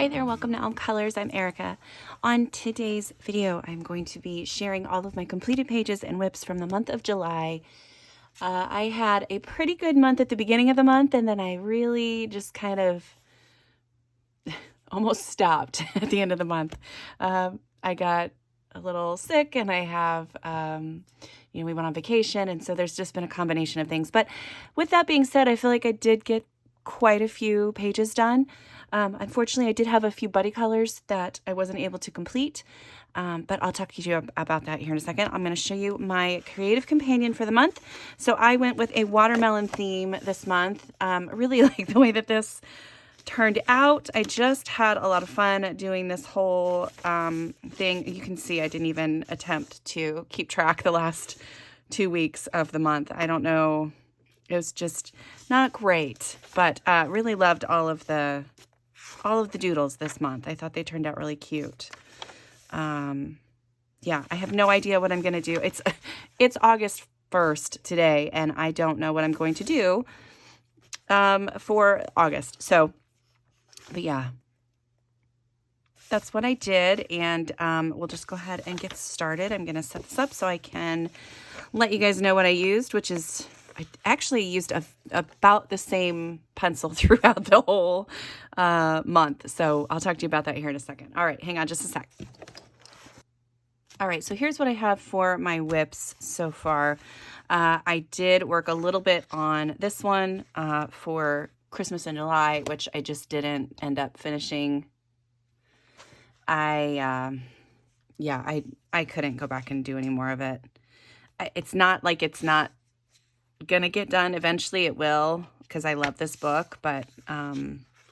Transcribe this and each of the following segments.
Hi there, welcome to Elm Colors. I'm Erica. On today's video, I'm going to be sharing all of my completed pages and whips from the month of July. I had a pretty good month at the beginning of the month, and then I really just kind of almost stopped at the end of the month. I got a little sick, and I have, we went on vacation, and so there's just been a combination of things. But with that being said, I feel like I did get quite a few pages done. Unfortunately, I did have a few buddy colors that I wasn't able to complete, but I'll talk to you about that here in a second. I'm going to show you my creative companion for the month. So I went with a watermelon theme this month. I really like the way that this turned out. I just had a lot of fun doing this whole thing. You can see I didn't even attempt to keep track the last 2 weeks of the month. I don't know. It was just not great, but really loved all of the doodles this month. I thought they turned out really cute. Yeah, I have no idea what I'm going to do. It's August 1st today, and I don't know what I'm going to do for August. So, but yeah, that's what I did, and we'll just go ahead and get started. I'm going to set this up so I can let you guys know what I used, which is I actually used about the same pencil throughout the whole month. So I'll talk to you about that here in a second. All right, hang on just a sec. All right, so here's what I have for my whips so far. I did work a little bit on this one for Christmas in July, which I just didn't end up finishing. I couldn't go back and do any more of it. It's not like it's not gonna get done. Eventually it will, because I love this book, but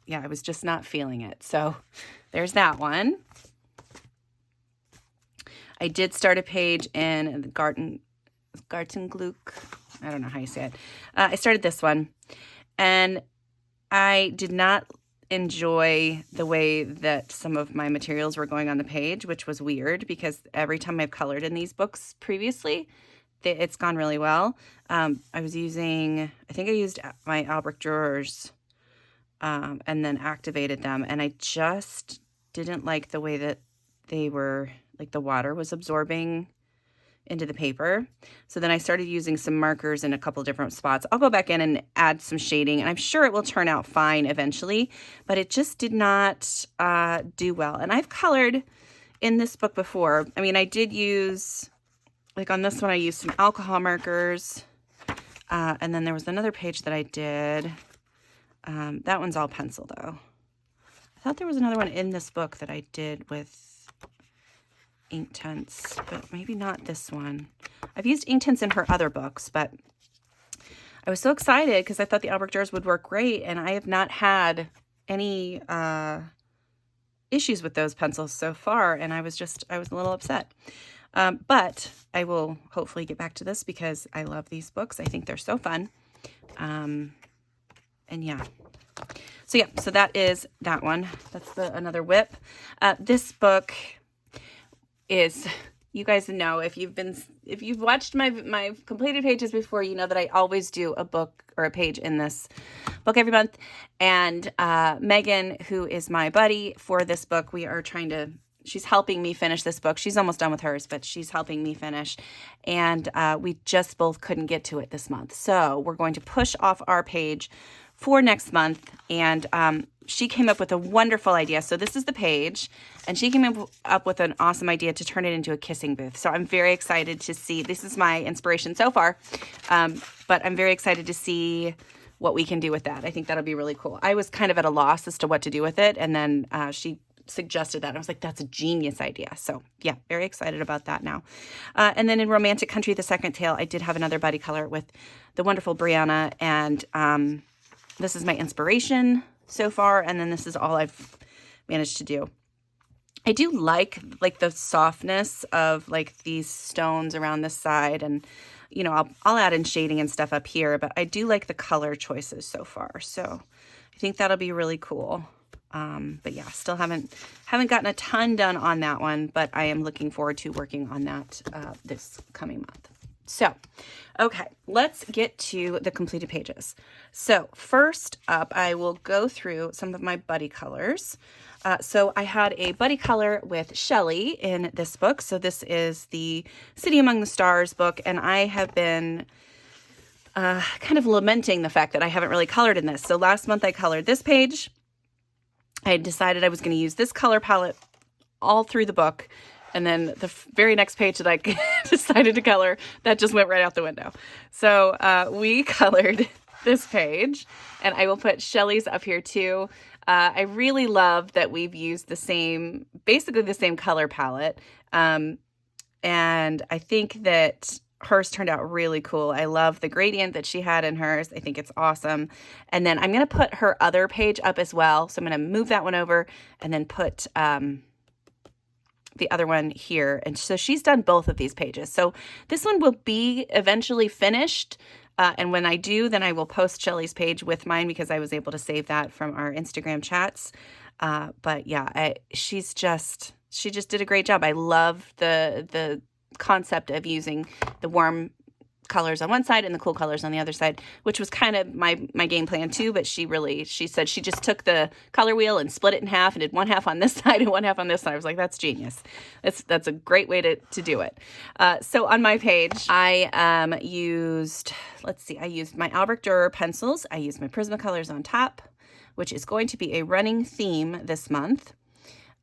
yeah, I was just not feeling it. So there's that one. I did start a page in the Gartengluck. I don't know how you say it. I started this one, and I did not enjoy the way that some of my materials were going on the page, which was weird because every time I've colored in these books previously, it's gone really well. I used my Albrecht drawers and then activated them, and I just didn't like the way that they were, like the water was absorbing into the paper. So then I started using some markers in a couple different spots. I'll go back in and add some shading, and I'm sure it will turn out fine eventually, but it just did not do well. And I've colored in this book before. I mean, I did use, like on this one, I used some alcohol markers. And then there was another page that I did. That one's all pencil though. I thought there was another one in this book that I did with ink tints, but maybe not this one. I've used ink tints in her other books, but I was so excited because I thought the Albrecht drawers would work great, and I have not had any issues with those pencils so far, and I was a little upset. But I will hopefully get back to this because I love these books. I think they're so fun. And yeah. So that is that one. That's another whip. This book is, you guys know, if you've watched my completed pages before, you know that I always do a book or a page in this book every month. And Megan, who is my buddy for this book, she's helping me finish this book. She's almost done with hers, but she's helping me finish. And we just both couldn't get to it this month. So we're going to push off our page for next month. And she came up with a wonderful idea. So this is the page, and she came up with an awesome idea to turn it into a kissing booth. So I'm very excited to see, this is my inspiration so far, but I'm very excited to see what we can do with that. I think that'll be really cool. I was kind of at a loss as to what to do with it, and then she suggested that, and I was like, that's a genius idea. So yeah, very excited about that now. And then in Romantic Country, the second tale, I did have another buddy color with the wonderful Brianna, and this is my inspiration so far, and then this is all I've managed to do. I do like the softness of like these stones around this side, and you know, I'll add in shading and stuff up here, but I do like the color choices so far. So I think that'll be really cool. But yeah, still haven't gotten a ton done on that one, but I am looking forward to working on that this coming month. So, okay, let's get to the completed pages. So first up, I will go through some of my buddy colors. So I had a buddy color with Shelley in this book. So this is the City Among the Stars book, and I have been kind of lamenting the fact that I haven't really colored in this. So last month I colored this page. I decided I was going to use this color palette all through the book. And then the very next page that I decided to color, that just went right out the window. So we colored this page, and I will put Shelley's up here too. I really love that we've used basically the same color palette. And I think that hers turned out really cool. I love the gradient that she had in hers. I think it's awesome. And then I'm going to put her other page up as well. So I'm going to move that one over and then put the other one here. And so she's done both of these pages. So this one will be eventually finished. And when I do, then I will post Shelley's page with mine because I was able to save that from our Instagram chats. But yeah, she just did a great job. I love the concept of using the warm colors on one side and the cool colors on the other side, which was kind of my game plan too. But she said she just took the color wheel and split it in half and did one half on this side and one half on this side. I was like, that's genius. That's a great way to do it. So on my page, I used my Albrecht Dürer pencils. I used my Prismacolors on top, which is going to be a running theme this month.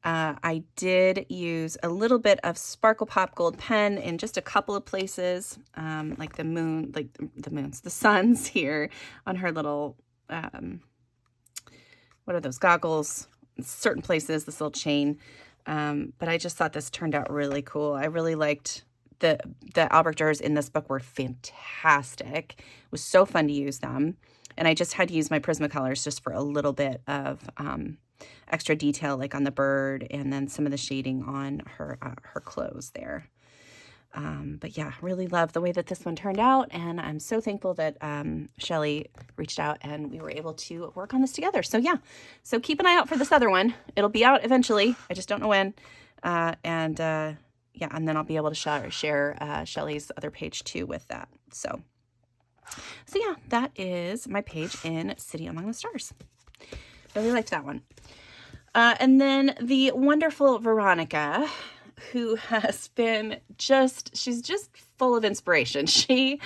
I did use a little bit of Sparkle Pop Gold pen in just a couple of places, like the suns here on her little, what are those, goggles, certain places, this little chain. But I just thought this turned out really cool. I really liked the Albrecht Dürers in this book were fantastic. It was so fun to use them. And I just had to use my Prismacolors just for a little bit of extra detail, like on the bird and then some of the shading on her clothes there. But yeah, really love the way that this one turned out. And I'm so thankful that Shelley reached out and we were able to work on this together. So yeah, so keep an eye out for this other one. It'll be out eventually. I just don't know when. Yeah, and then I'll be able to share Shelley's other page too with that. So yeah, that is my page in City Among the Stars. Really liked that one. And then the wonderful Veronica, who has been she's just full of inspiration. She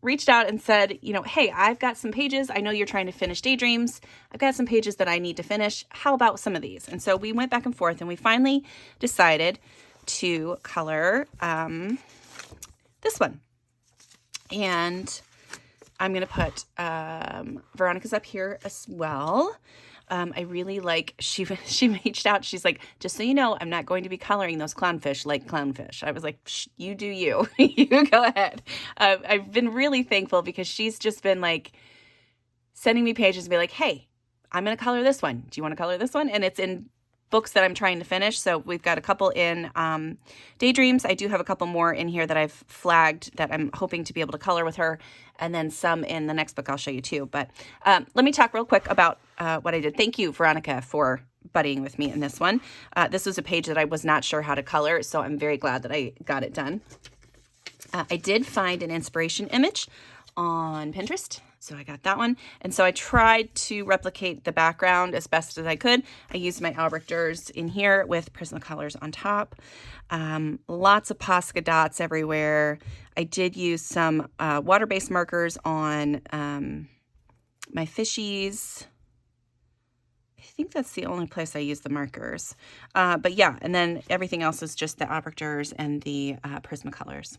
reached out and said, hey, I've got some pages. I know you're trying to finish Daydreams. I've got some pages that I need to finish. How about some of these? And so we went back and forth and we finally decided to color this one. And I'm going to put Veronica's up here as well. I really like, she reached out. She's like, just so you know, I'm not going to be coloring those clownfish like clownfish. I was like, you do you. You go ahead. I've been really thankful because she's just been like sending me pages and be like, hey, I'm going to color this one. Do you want to color this one? And it's in books that I'm trying to finish. So we've got a couple in Daydreams. I do have a couple more in here that I've flagged that I'm hoping to be able to color with her. And then some in the next book I'll show you too. But let me talk real quick about what I did. Thank you, Veronica, for buddying with me in this one. This was a page that I was not sure how to color, so I'm very glad that I got it done. I did find an inspiration image on Pinterest, so I got that one. And so I tried to replicate the background as best as I could. I used my Albrecht Dürers in here with Prismacolors on top. Lots of Posca dots everywhere. I did use some water-based markers on my fishies. I think that's the only place I use the markers. But yeah, and then everything else is just the Albrecht Dürers and the Prismacolors.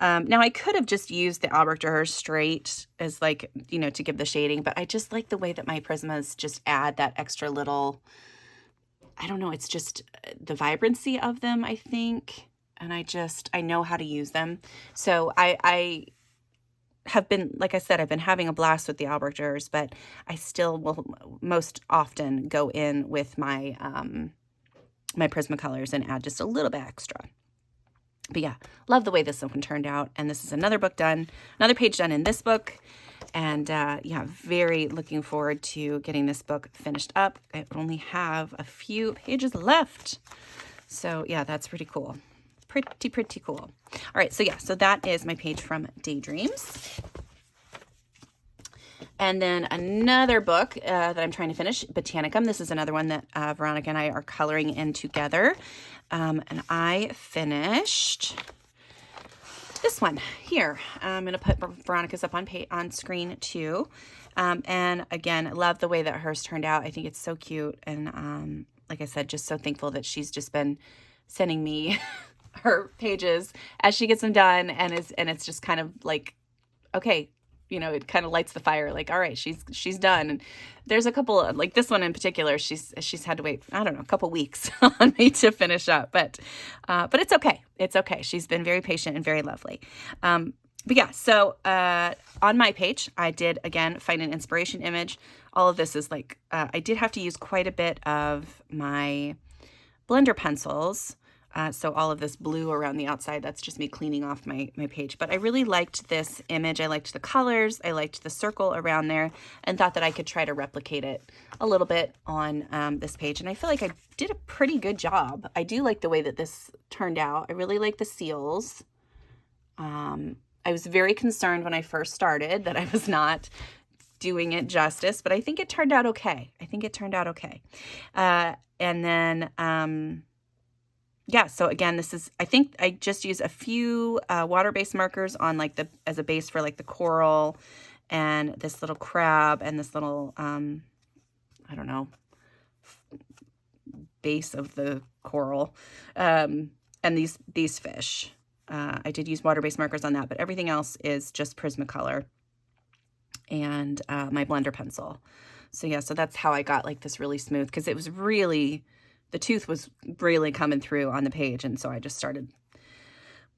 Now I could have just used the Albrecht Dürer straight as like, to give the shading, but I just like the way that my Prismas just add that extra little, I don't know, it's just the vibrancy of them, I think. And I know how to use them. So I have been, like I said, I've been having a blast with the Albrecht Dürers, but I still will most often go in with my, my Prismacolors and add just a little bit extra. But yeah, love the way this one turned out. And this is another book done, another page done in this book. And yeah, very looking forward to getting this book finished up. I only have a few pages left. So yeah, that's pretty cool. pretty, pretty cool. All right, so yeah, so that is my page from Daydreams. And then another book that I'm trying to finish, Botanicum. This is another one that Veronica and I are coloring in together. And I finished this one here. I'm going to put Veronica's up on screen too. And again, I love the way that hers turned out. I think it's so cute. And like I said, just so thankful that she's just been sending me her pages as she gets them done. And it's just kind of like, okay, you know, it kind of lights the fire, like, all right, she's done. And there's a couple, like this one in particular, she's had to wait, I don't know, a couple weeks on me to finish up, but it's okay. It's okay. She's been very patient and very lovely. But yeah, so on my page, I did, again, find an inspiration image. All of this is like, I did have to use quite a bit of my blender pencils. So all of this blue around the outside, that's just me cleaning off my page. But I really liked this image. I liked the colors. I liked the circle around there and thought that I could try to replicate it a little bit on this page. And I feel like I did a pretty good job. I do like the way that this turned out. I really like the seals. I was very concerned when I first started that I was not doing it justice, but I think it turned out okay. I think it turned out okay. And then... yeah, so again, this is, I think I just use a few water-based markers on like as a base for like the coral and this little crab and this little, I don't know, base of the coral, and these fish. I did use water-based markers on that, but everything else is just Prismacolor and my blender pencil. So yeah, so that's how I got like this really smooth, because it was really... the tooth was really coming through on the page, and so I just started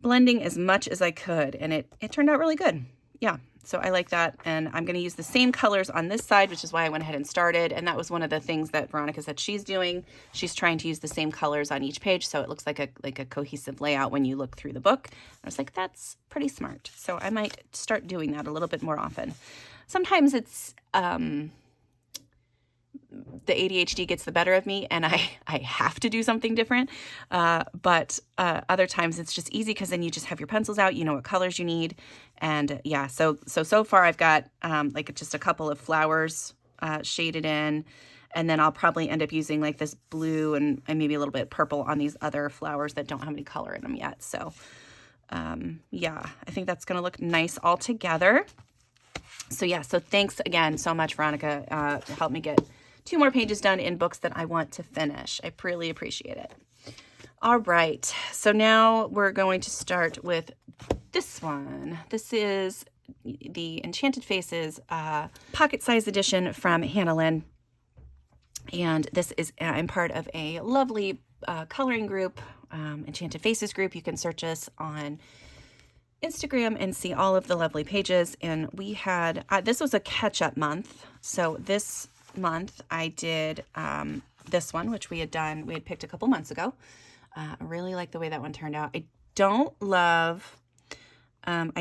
blending as much as I could, and it turned out really good. Yeah, so I like that, and I'm going to use the same colors on this side, which is why I went ahead and started, and that was one of the things that Veronica said she's doing. She's trying to use the same colors on each page, so it looks like a cohesive layout when you look through the book. I was like, that's pretty smart, so I might start doing that a little bit more often. Sometimes it's... the ADHD gets the better of me and I have to do something different. But other times it's just easy because then you just have your pencils out, you know what colors you need. And yeah, so far I've got like just a couple of flowers shaded in, and then I'll probably end up using like this blue and maybe a little bit purple on these other flowers that don't have any color in them yet. So yeah, I think that's going to look nice all together. So yeah, so thanks again so much, Veronica, to help me get 2 more pages done in books that I want to finish. I really appreciate it. All right, so now we're going to start with this one. This is the Enchanted Faces pocket-sized edition from Hannah Lynn. And this is, I'm part of a lovely coloring group, Enchanted Faces group. You can search us on Instagram and see all of the lovely pages. And we had, this was a catch-up month. So this month I did this one, which we had picked a couple months ago. I really like the way that one turned out. I don't love, I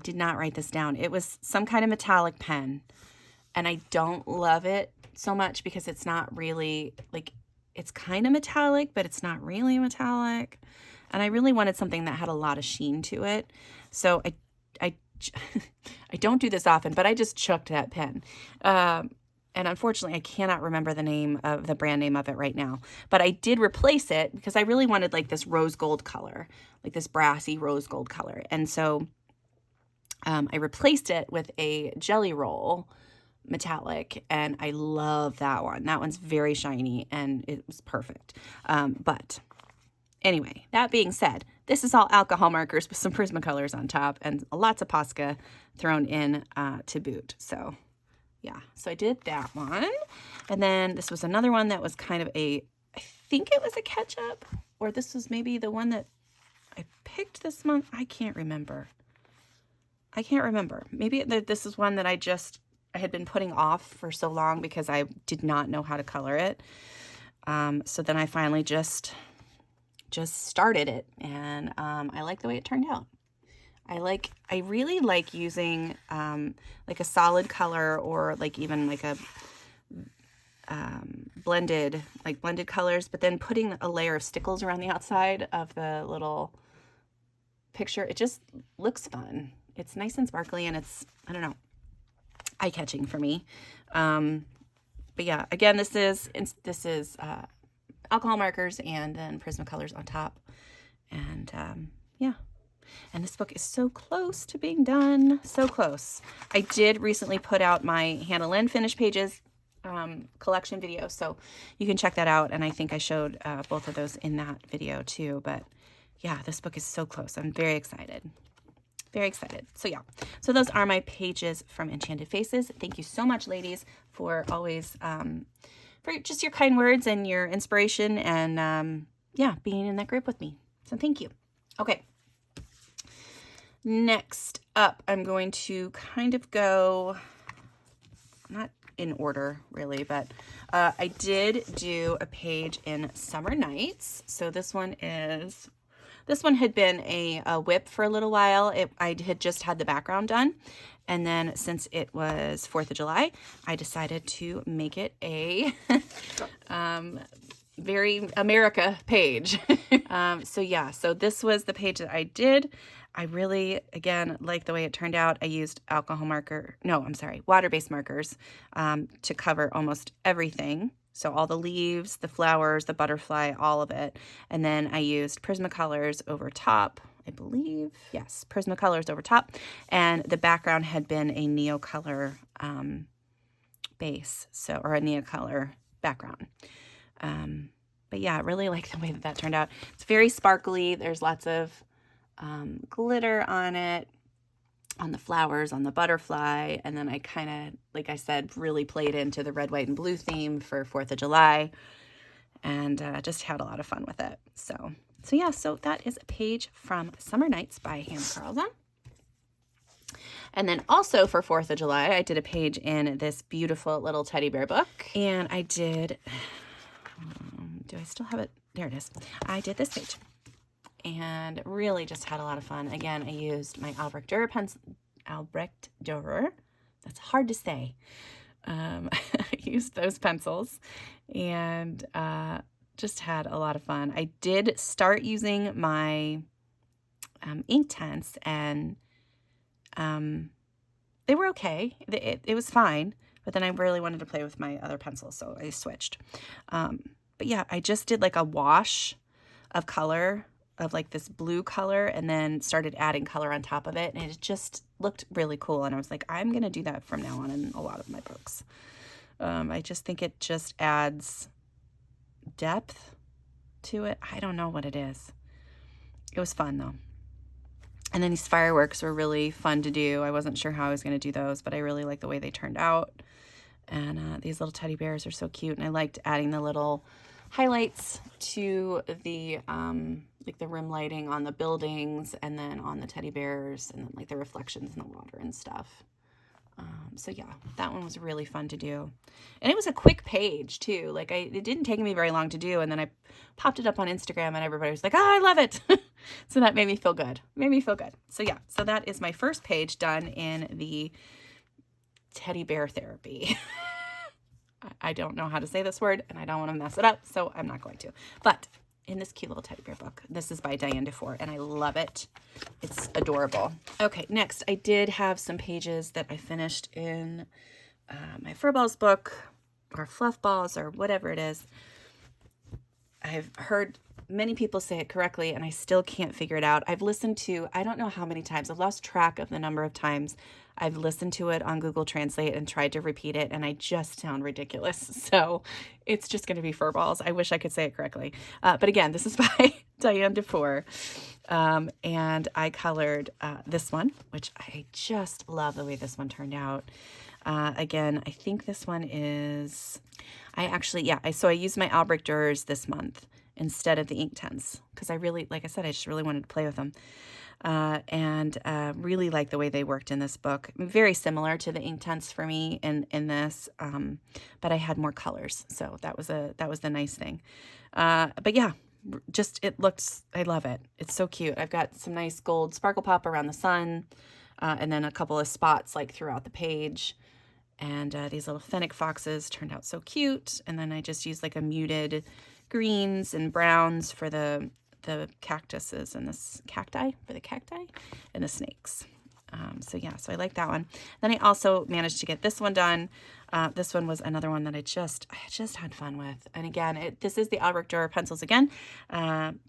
did not write this down. It was some kind of metallic pen, and I don't love it so much because it's not really, like, it's kind of metallic, but it's not really metallic. And I really wanted something that had a lot of sheen to it. So I don't do this often, but I just chucked that pen. And unfortunately, I cannot remember the brand name of it right now. But I did replace it because I really wanted like this rose gold color, like this brassy rose gold color. And so I replaced it with a Jelly Roll metallic, and I love that one. That one's very shiny, and it was perfect. But anyway, that being said, this is all alcohol markers with some Prismacolors on top and lots of Posca thrown in to boot. So yeah, so I did that one. And then this was another one that was kind of I think it was a catch-up, or this was maybe the one that I picked this month. I can't remember. Maybe this is one that I had been putting off for so long because I did not know how to color it. So then I finally just started it, and I like the way it turned out. I really like using like a solid color, or like even like blended colors, but then putting a layer of stickles around the outside of the little picture. It just looks fun. It's nice and sparkly, and it's, I don't know, eye-catching for me. But yeah, again, this is alcohol markers and then Prismacolors on top. And yeah, and this book is so close to being done, so close. I did recently put out my Hannah Lynn finished pages collection video, so you can check that out. And I think I showed both of those in that video too. But yeah, this book is so close. I'm very excited. Very excited. So yeah, so those are my pages from Enchanted Faces. Thank you so much, ladies, for always, for just your kind words and your inspiration and, yeah, being in that group with me. So thank you. Okay. Next up, I'm going to kind of go, not in order really, but I did do a page in Summer Nights. So this one had been a whip for a little while. I had just had the background done. And then since it was 4th of July, I decided to make it a very America page. So yeah, so this was the page that I did. I really, again, like the way it turned out. I used water-based markers to cover almost everything. So all the leaves, the flowers, the butterfly, all of it. And then I used Prismacolors over top, I believe. Yes, Prismacolors over top. And the background had been a Neocolor base, or a Neocolor background. But yeah, I really like the way that turned out. It's very sparkly. There's lots of glitter on it, on the flowers, on the butterfly, and then I kind of, like I said, really played into the red, white, and blue theme for 4th of July, and just had a lot of fun with it. So yeah, so that is a page from Summer Nights by Hannah Carlson. And then also for 4th of July, I did a page in this beautiful little teddy bear book, and I did, do I still have it? There it is. I did this page. And really just had a lot of fun. Again, I used my Albrecht Dürer. That's hard to say. I used those pencils and just had a lot of fun. I did start using my Inktense, and they were okay. It was fine, but then I really wanted to play with my other pencils, so I switched. But yeah, I just did like a wash of color, of like this blue color, and then started adding color on top of it, and it just looked really cool. And I was like, I'm gonna do that from now on in a lot of my books. I just think it just adds depth to it. I don't know what it is. It was fun though. And then these fireworks were really fun to do. I wasn't sure how I was gonna do those, but I really like the way they turned out. And these little teddy bears are so cute, and I liked adding the little highlights to the like the rim lighting on the buildings, and then on the teddy bears, and then like the reflections in the water and stuff. So yeah, that one was really fun to do, and it was a quick page too. Like it didn't take me very long to do, and then I popped it up on Instagram, and everybody was like, "Oh, I love it!" So that made me feel good. So yeah, so that is my first page done in the teddy bear therapy. I don't know how to say this word, and I don't want to mess it up, so I'm not going to. But in this cute little teddy bear book, this is by Diane Dufour, and I love it. It's adorable. Okay, next, I did have some pages that I finished in my Furballs book, or Fluff Balls, or whatever it is. I've heard many people say it correctly, and I still can't figure it out. I've listened to, I don't know how many times, I've lost track of the number of times I've listened to it on Google Translate and tried to repeat it, and I just sound ridiculous. So it's just going to be Furballs. I wish I could say it correctly. But again, this is by Diane Dufour. And I colored this one, which I just love the way this one turned out. Again, I think this one is, so I used my Albrecht Dürers this month instead of the Inktense, because I really, like I said, I just really wanted to play with them. And really like the way they worked in this book. Very similar to the Inktense for me in this, but I had more colors, so that was the nice thing. But yeah, just I love it. It's so cute. I've got some nice gold sparkle pop around the sun, and then a couple of spots like throughout the page. And these little fennec foxes turned out so cute. And then I just used like a muted greens and browns for the cactuses and cacti and the snakes. So yeah, so I like that one. Then I also managed to get this one done. This one was another one that I just had fun with. And again, this is the Albrecht Dürer pencils again.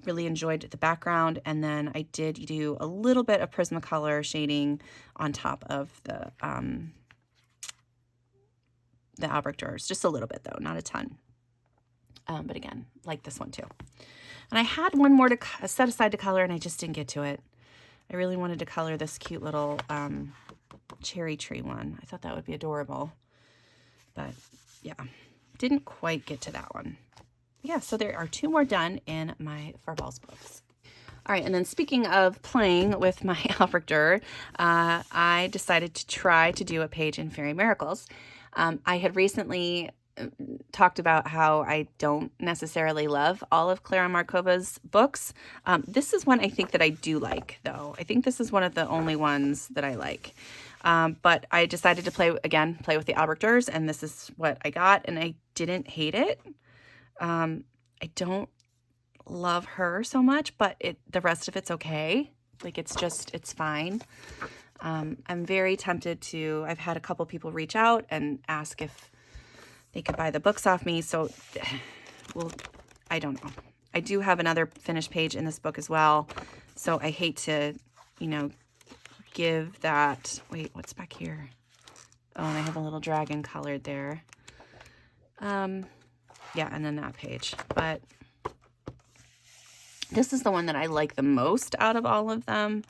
Really enjoyed the background. And then I did do a little bit of Prismacolor shading on top of the Albrecht Dürers. Just a little bit though, not a ton. But again, like this one too. And I had one more to set aside to color and I just didn't get to it. I really wanted to color this cute little cherry tree one. I thought that would be adorable. But yeah, didn't quite get to that one. Yeah, so there are 2 more done in my Farballs books. All right, and then speaking of playing with my Albrecht Dürer, I decided to try to do a page in Fairy Miracles. I had recently talked about how I don't necessarily love all of Clara Markova's books. This is one I think that I do like, though. I think this is one of the only ones that I like. But I decided to play with the Albrecht Dürers, and this is what I got, and I didn't hate it. I don't love her so much, but the rest of it's okay. Like, it's fine. I'm very tempted to, I've had a couple people reach out and ask if they could buy the books off me. So, well, I don't know. I do have another finished page in this book as well. So I hate to, give that. Wait, what's back here? Oh, and I have a little dragon colored there. Yeah, and then that page. But this is the one that I like the most out of all of them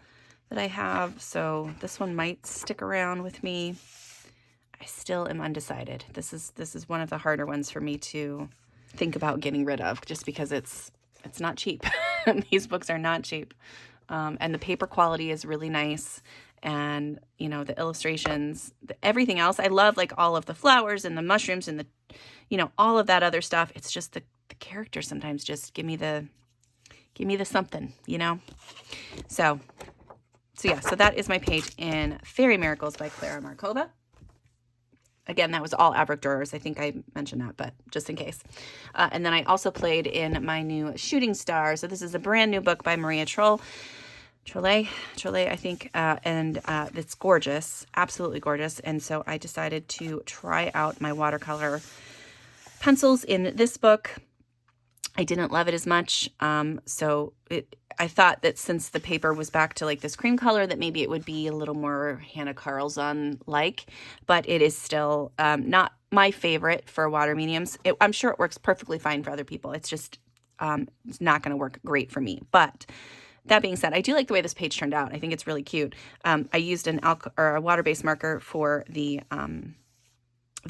that I have. So this one might stick around with me. I still am undecided. This is one of the harder ones for me to think about getting rid of, just because it's not cheap. These books are not cheap. And the paper quality is really nice. And, the illustrations, everything else. I love like all of the flowers and the mushrooms and all of that other stuff. It's just the characters sometimes just give me the something, So yeah, so that is my page in Fairy Miracles by Clara Markova. Again, that was all Albrecht Dürers. I think I mentioned that, but just in case. And then I also played in my new Shooting Star. So this is a brand new book by Maria Trolle, I think, and it's gorgeous, absolutely gorgeous. And so I decided to try out my watercolor pencils in this book. I didn't love it as much. I thought that since the paper was back to like this cream color, that maybe it would be a little more Hannah Carlzon-like, but it is still not my favorite for water mediums. I'm sure it works perfectly fine for other people. It's just it's not going to work great for me. But that being said, I do like the way this page turned out. I think it's really cute. I used a water-based marker for the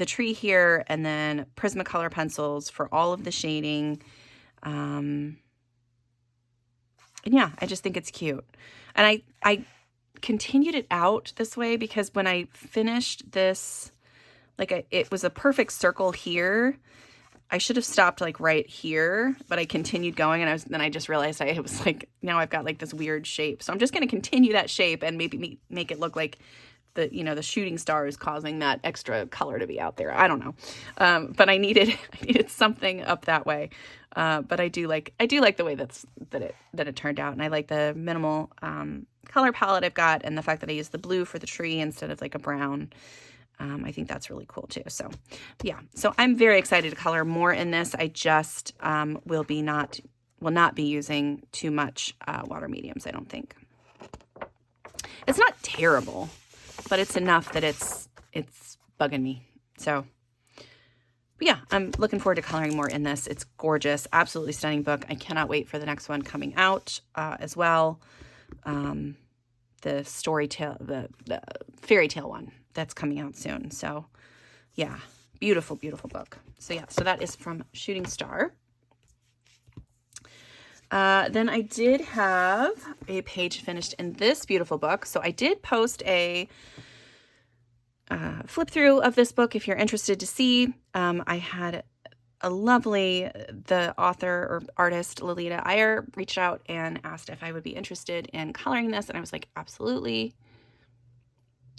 tree here, and then Prismacolor pencils for all of the shading. And yeah, I just think it's cute. And I continued it out this way because when I finished this, it was a perfect circle here. I should have stopped like right here, but I continued going, and then I just realized it was like, now I've got like this weird shape. So I'm just going to continue that shape and maybe make it look like the shooting star is causing that extra color to be out there. I don't know. But I needed something up that way. But I do like the way that it turned out, and I like the minimal color palette I've got, and the fact that I used the blue for the tree instead of like a brown. I think that's really cool too. So yeah, so I'm very excited to color more in this. I just will not be using too much water mediums, I don't think. It's not terrible, but it's enough that it's bugging me. So but yeah, I'm looking forward to coloring more in this. It's gorgeous, absolutely stunning book. I cannot wait for the next one coming out as well. The fairy tale one that's coming out soon. So yeah, beautiful, beautiful book. So yeah, so that is from Shooting Star. Then I did have a page finished in this beautiful book. So I did post a flip through of this book if you're interested to see. I had the author or artist Lolita Iyer reached out and asked if I would be interested in coloring this, and I was like, absolutely.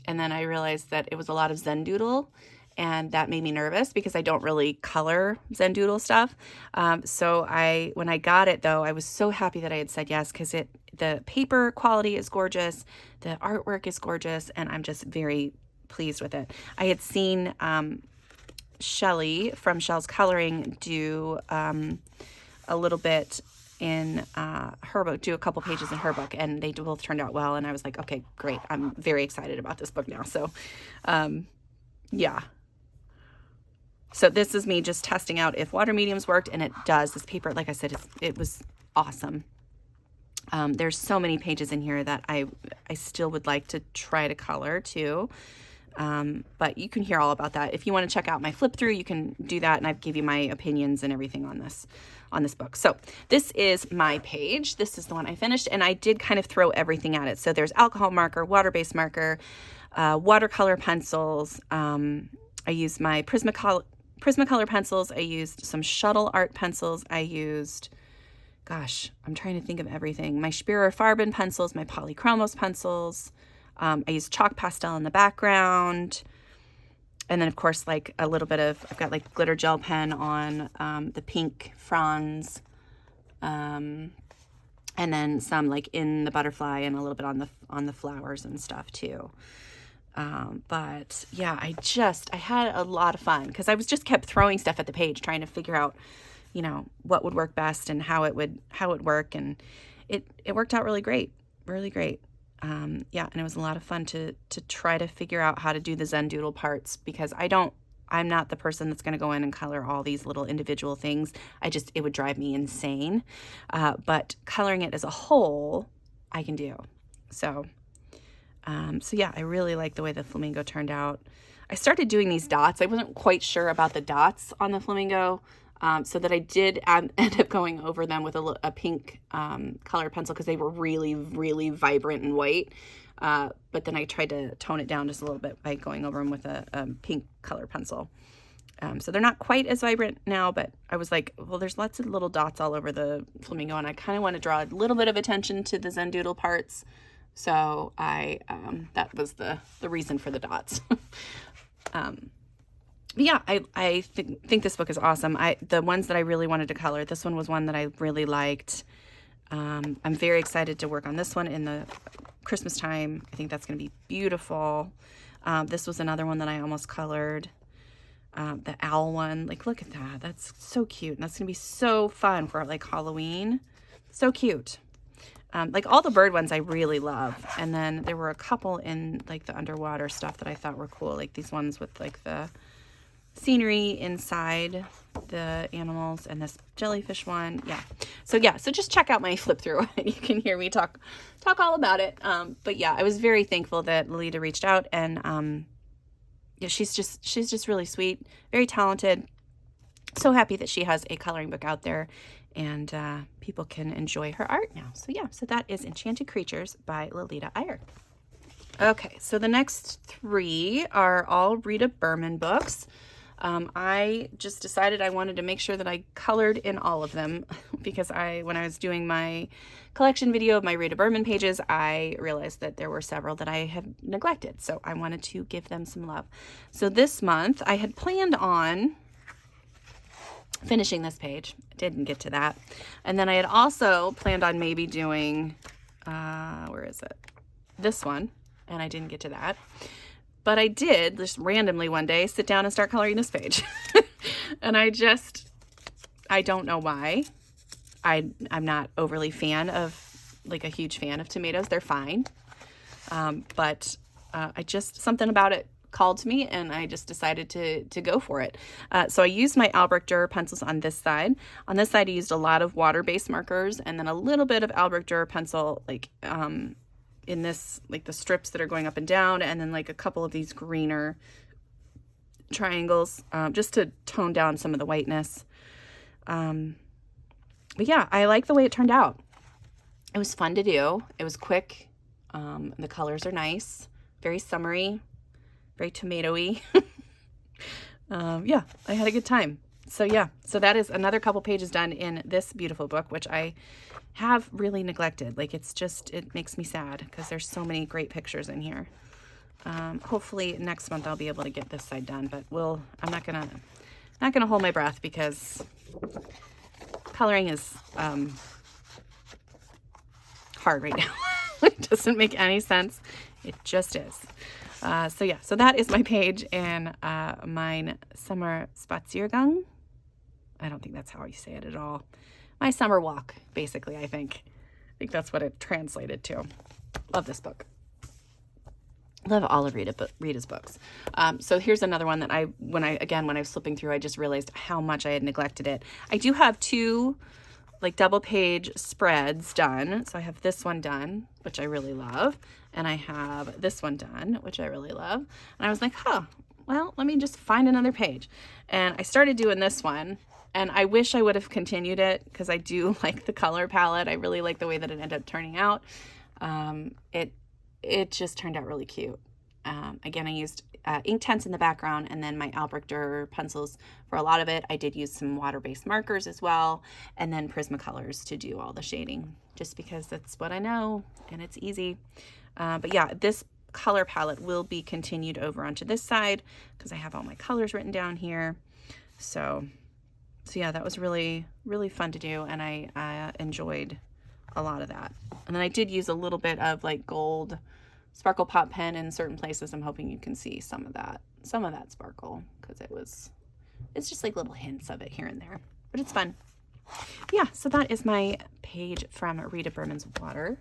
And then I realized that it was a lot of Zen Doodle, and that made me nervous because I don't really color Zen Doodle stuff. So when I got it though, I was so happy that I had said yes, because the paper quality is gorgeous, the artwork is gorgeous, and I'm just very pleased with it. I had seen Shelly from Shell's Coloring do a little bit in her book, do a couple pages in her book, and they both turned out well, and I was like, okay, great, I'm very excited about this book now. So yeah, so this is me just testing out if water mediums worked, and it does. This paper, like I said, it was awesome. There's so many pages in here that I still would like to try to color too. But you can hear all about that. If you want to check out my flip through, you can do that, and I've give you my opinions and everything on this book. So this is my page. This is the one I finished, and I did kind of throw everything at it. So there's alcohol marker, water-based marker, watercolor pencils. I used my Prismacolor pencils. I used some shuttle art pencils. I used, gosh, I'm trying to think of everything. My Spira Farben pencils, my Polychromos pencils. I used chalk pastel in the background. And then, of course, like a little bit of, I've got like glitter gel pen on the pink fronds. And then some like in the butterfly and a little bit on the flowers and stuff too. But yeah, I had a lot of fun because I was just kept throwing stuff at the page, trying to figure out, you know, what would work best and how it would work. And it worked out really great, really great. Yeah, and it was a lot of fun to try to figure out how to do the Zen Doodle parts, because I'm not the person that's going to go in and color all these little individual things. It would drive me insane. But coloring it as a whole, I can do. So yeah, I really like the way the flamingo turned out. I started doing these dots. I wasn't quite sure about the dots on the flamingo. So that I did end up going over them with a pink color pencil, because they were really, really vibrant and white. But then I tried to tone it down just a little bit by going over them with a pink color pencil. So they're not quite as vibrant now, but I was like, well, there's lots of little dots all over the flamingo, and I kind of want to draw a little bit of attention to the Zen Doodle parts. So that was the reason for the dots. But yeah, I think this book is awesome. The ones that I really wanted to color, this one was one that I really liked. I'm very excited to work on this one in the Christmas time. I think that's going to be beautiful. This was another one that I almost colored. The owl one, like, look at that. That's so cute. And that's going to be so fun for like Halloween. So cute. Like all the bird ones I really love. And then there were a couple in like the underwater stuff that I thought were cool. Like these ones with like the scenery inside the animals, and this jellyfish one. So just check out my flip through. You can hear me talk all about it. But yeah, I was very thankful that Lolita reached out, and yeah, she's just really sweet, very talented. So happy that she has a coloring book out there, and people can enjoy her art now. So yeah, so that is Enchanted Creatures by Lolita Iyer. Okay, so the next three are all Rita Berman books. I just decided I wanted to make sure that I colored in all of them, because when I was doing my collection video of my Rita Berman pages, I realized that there were several that I had neglected. So I wanted to give them some love. So this month I had planned on finishing this page. Didn't get to that. And then I had also planned on maybe doing, where is it? This one. And I didn't get to that. But I did just randomly one day sit down and start coloring this page. And I don't know why. I'm not overly a huge fan of tomatoes. They're fine. But something about it called to me, and I just decided to go for it. So I used my Albrecht Dürer pencils on this side. On this side, I used a lot of water-based markers, and then a little bit of Albrecht Dürer pencil, in this, like the strips that are going up and down, and then like a couple of these greener triangles, just to tone down some of the whiteness. But yeah, I like the way it turned out. It was fun to do. It was quick. The colors are nice, very summery, very tomatoey. Yeah, I had a good time. So yeah, so that is another couple pages done in this beautiful book, which I have really neglected. Like, it makes me sad because there's so many great pictures in here. Hopefully next month I'll be able to get this side done, but I'm not gonna hold my breath because coloring is hard right now. It doesn't make any sense. It just is. So yeah, so that is my page in mein Sommerspaziergang. I don't think that's how you say it at all. My summer walk, basically, I think. I think that's what it translated to. Love this book. Love all of Rita's books. So here's another one that when I was flipping through, I just realized how much I had neglected it. I do have two like double page spreads done. So I have this one done, which I really love. And I have this one done, which I really love. And I was like, well, let me just find another page. And I started doing this one. And I wish I would have continued it because I do like the color palette. I really like the way that it ended up turning out. It just turned out really cute. Again, I used ink tints in the background and then my Albrecht Dürer pencils for a lot of it. I did use some water-based markers as well, and then Prismacolors to do all the shading, just because that's what I know and it's easy. But yeah, this color palette will be continued over onto this side because I have all my colors written down here. So yeah, that was really, really fun to do, and I enjoyed a lot of that. And then I did use a little bit of like gold sparkle pop pen in certain places. I'm hoping you can see some of that sparkle because it's just like little hints of it here and there, but it's fun. Yeah, so that is my page from Rita Berman's water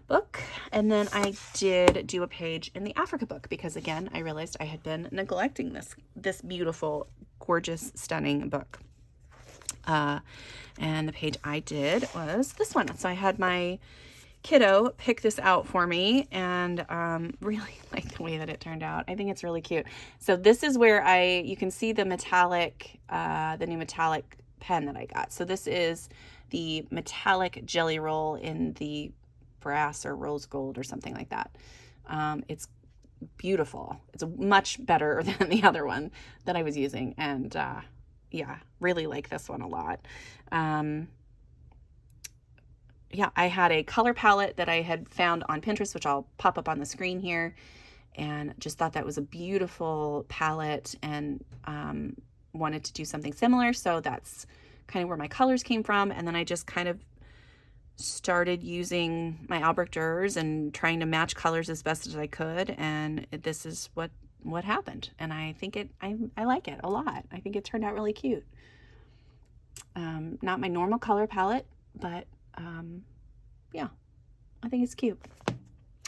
book. And then I did do a page in the Africa book because again, I realized I had been neglecting this beautiful, gorgeous, stunning book. And the page I did was this one. So I had my kiddo pick this out for me and really like the way that it turned out. I think it's really cute. So this is where you can see the metallic, the new metallic pen that I got. So this is the metallic jelly roll in the brass or rose gold or something like that. It's beautiful. It's much better than the other one that I was using. And yeah, really like this one a lot. Yeah, I had a color palette that I had found on Pinterest, which I'll pop up on the screen here, and just thought that was a beautiful palette and wanted to do something similar. So that's kind of where my colors came from. And then I just kind of started using my Albrecht Dürers and trying to match colors as best as I could. And this is what happened. And I think I like it a lot. I think it turned out really cute. Not my normal color palette, but yeah, I think it's cute.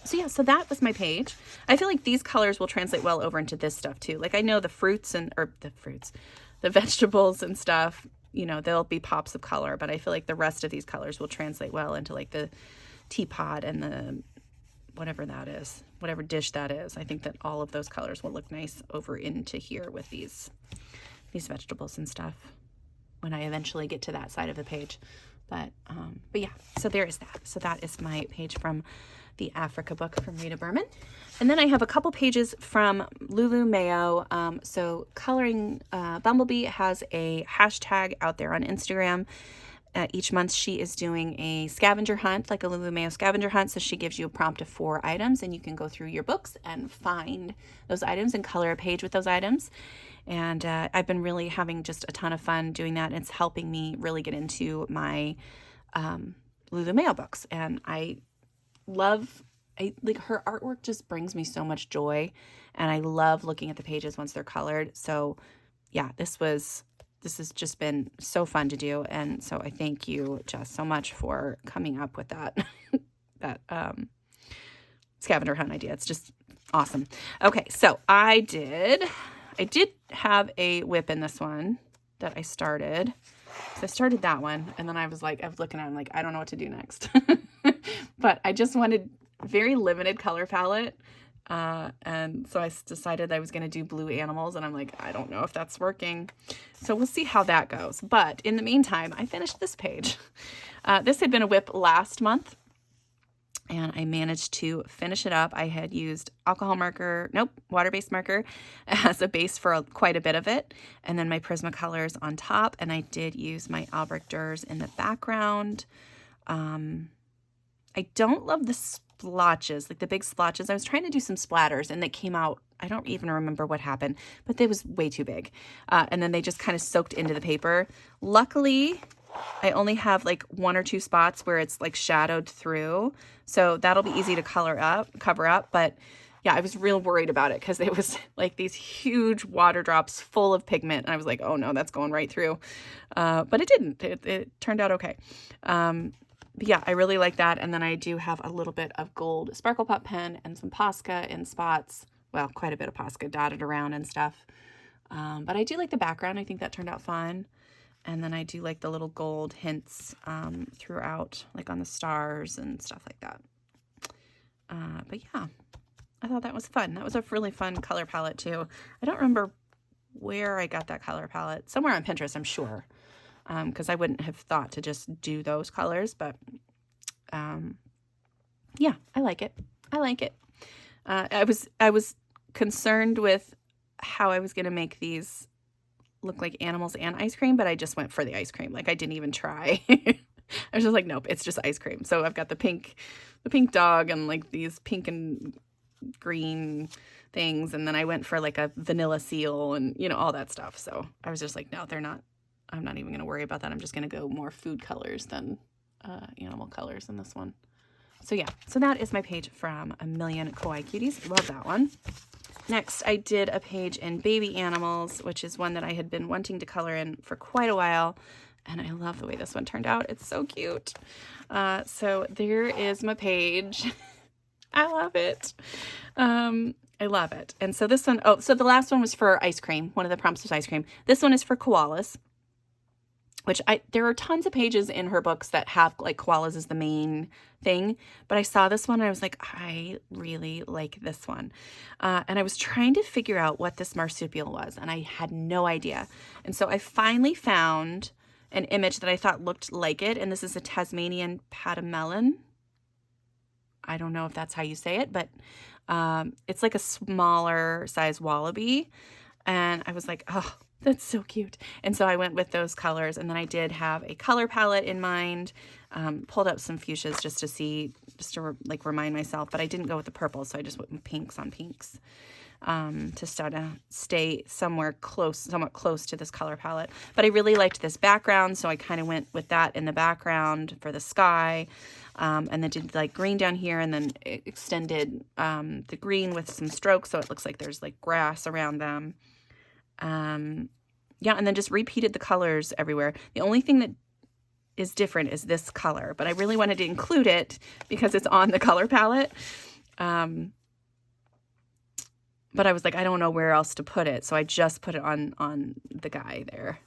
So yeah, so that was my page. I feel like these colors will translate well over into this stuff too. Like I know the vegetables and stuff, you know, there'll be pops of color, but I feel like the rest of these colors will translate well into like the teapot and the whatever that is, whatever dish that is. I think that all of those colors will look nice over into here with these vegetables and stuff when I eventually get to that side of the page. But yeah, so there is that. So that is my page from the Africa book from Rita Berman. And then I have a couple pages from Lulu Mayo. So Coloring Bumblebee has a hashtag out there on Instagram. Each month she is doing a scavenger hunt, like a Lulu Mayo scavenger hunt. So she gives you a prompt of 4 items and you can go through your books and find those items and color a page with those items. And I've been really having just a ton of fun doing that. It's helping me really get into my Lulu Mayo books. And I like her artwork just brings me so much joy. And I love looking at the pages once they're colored. So yeah, this has just been so fun to do. And so I thank you, Jess, so much for coming up with that scavenger hunt idea. It's just awesome. Okay, so I did have a whip in this one that I started. So I started that one, and then I was looking at it, I'm like, I don't know what to do next. But I just wanted very limited color palette. And so I decided I was going to do blue animals, and I'm like, I don't know if that's working. So we'll see how that goes. But in the meantime, I finished this page. This had been a whip last month, and I managed to finish it up. I had used water-based marker as a base for quite a bit of it, and then my Prismacolors on top, and I did use my Albrecht Dürers in the background. I don't love the splotches, like the big splotches. I was trying to do some splatters and they came out, I don't even remember what happened, but they was way too big. And then they just kind of soaked into the paper. Luckily, I only have like 1 or 2 spots where it's like shadowed through. So that'll be easy to cover up. But yeah, I was real worried about it because it was like these huge water drops full of pigment. And I was like, oh no, that's going right through. But it didn't. It turned out okay. But yeah, I really like that. And then I do have a little bit of gold Sparkle Pop pen and some Posca in spots. Well, quite a bit of Posca dotted around and stuff. But I do like the background. I think that turned out fun. And then I do like the little gold hints throughout, like on the stars and stuff like that. But yeah, I thought that was fun. That was a really fun color palette too. I don't remember where I got that color palette. Somewhere on Pinterest, I'm sure. Because I wouldn't have thought to just do those colors, but yeah, I like it. I like it. I was concerned with how I was going to make these look like animals and ice cream, but I just went for the ice cream. Like I didn't even try. I was just like, nope, it's just ice cream. So I've got the pink dog and like these pink and green things, and then I went for like a vanilla seal and all that stuff. So I was just like, no, they're not. I'm not even going to worry about that. I'm just going to go more food colors than animal colors in this one. So yeah, so that is my page from A Million Kawaii Cuties. Love that one. Next, I did a page in Baby Animals, which is one that I had been wanting to color in for quite a while. And I love the way this one turned out. It's so cute. So there is my page. I love it. I love it. And so this one, so the last one was for ice cream. One of the prompts was ice cream. This one is for koalas. Which there are tons of pages in her books that have like koalas as the main thing, but I saw this one and I was like, I really like this one. And I was trying to figure out what this marsupial was and I had no idea. And so I finally found an image that I thought looked like it. And this is a Tasmanian patamelon. I don't know if that's how you say it, but it's like a smaller size wallaby. And I was like, oh, that's so cute. And so I went with those colors, and then I did have a color palette in mind, pulled up some fuchsias just to like remind myself, but I didn't go with the purple. So I just went with pinks on pinks, to stay somewhat close to this color palette. But I really liked this background. So I kind of went with that in the background for the sky. And then did like green down here and then extended, the green with some strokes. So it looks like there's like grass around them. Yeah, and then just repeated the colors everywhere. The only thing that is different is this color, but I really wanted to include it because it's on the color palette. But I was like, I don't know where else to put it, so I just put it on the guy there.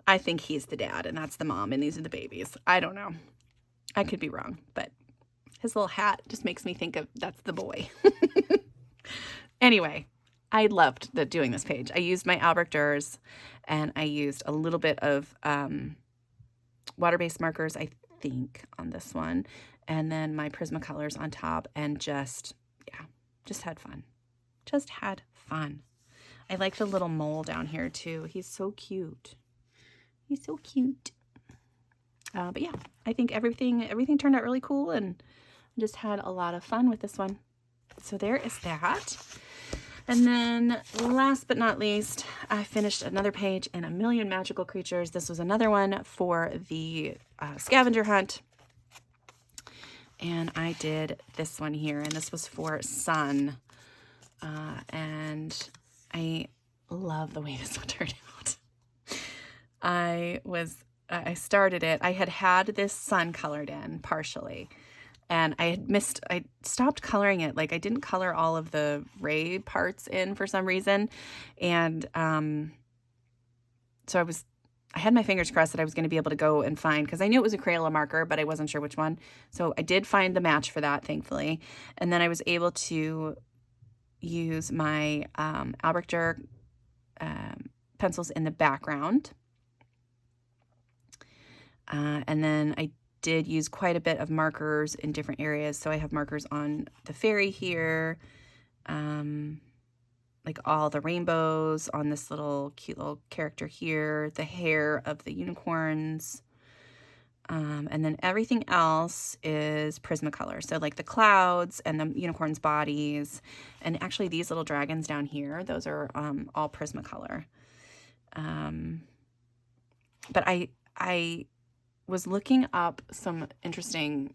I think he's the dad, and that's the mom, and these are the babies. I don't know. I could be wrong, but his little hat just makes me think of that's the boy. Anyway. I loved doing this page. I used my Albrecht Dürer and I used a little bit of water-based markers, I think, on this one. And then my Prismacolors on top and just had fun. Just had fun. I like the little mole down here too. He's so cute. He's so cute. But yeah, I think everything turned out really cool and just had a lot of fun with this one. So there is that. And then last but not least, I finished another page in A Million Magical Creatures. This was another one for the scavenger hunt. And I did this one here, and this was for Sun. And I love the way this one turned out. I started it. I had this Sun colored in partially. And I stopped coloring it. Like I didn't color all of the ray parts in for some reason. And so I had my fingers crossed that I was going to be able to go and find, because I knew it was a Crayola marker, but I wasn't sure which one. So I did find the match for that, thankfully. And then I was able to use my Albrecht Dürer pencils in the background. And then I did use quite a bit of markers in different areas. So I have markers on the fairy here, like all the rainbows on this cute little character here, the hair of the unicorns, And then everything else is Prismacolor. So like the clouds and the unicorns' bodies, and actually these little dragons down here, those are all Prismacolor. But I was looking up some interesting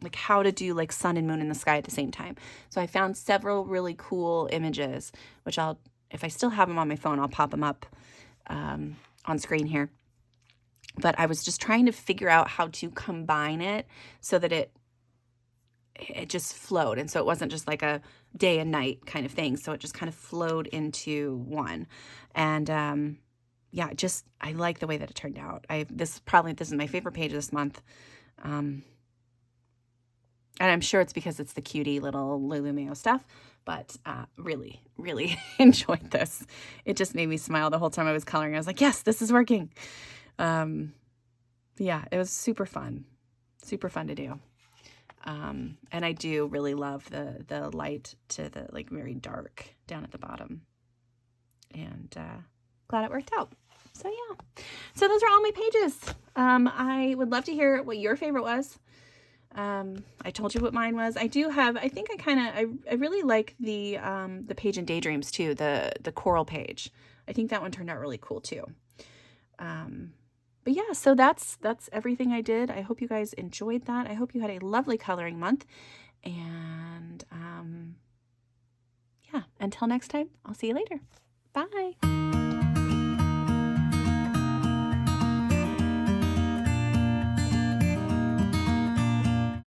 like how to do like sun and moon in the sky at the same time. So I found several really cool images, which I'll, if I still have them on my phone, I'll pop them up on screen here. But I was just trying to figure out how to combine it so that it just flowed. And so it wasn't just like a day and night kind of thing. So it just kind of flowed into one. And yeah, just, I like the way that it turned out. This is my favorite page this month. And I'm sure it's because it's the cutie little Lulu Mayo stuff, but really, really enjoyed this. It just made me smile the whole time I was coloring. I was like, yes, this is working. Yeah, it was super fun to do. And I do really love the light to the like very dark down at the bottom. And glad it worked out. So yeah, so those are all my pages. I would love to hear what your favorite was. I told you what mine was. I do have, I think I really like the page in Daydreams too, the coral page. I think that one turned out really cool too. But yeah, so that's everything I did. I hope you guys enjoyed that. I hope you had a lovely coloring month. And yeah, until next time, I'll see you later. Bye.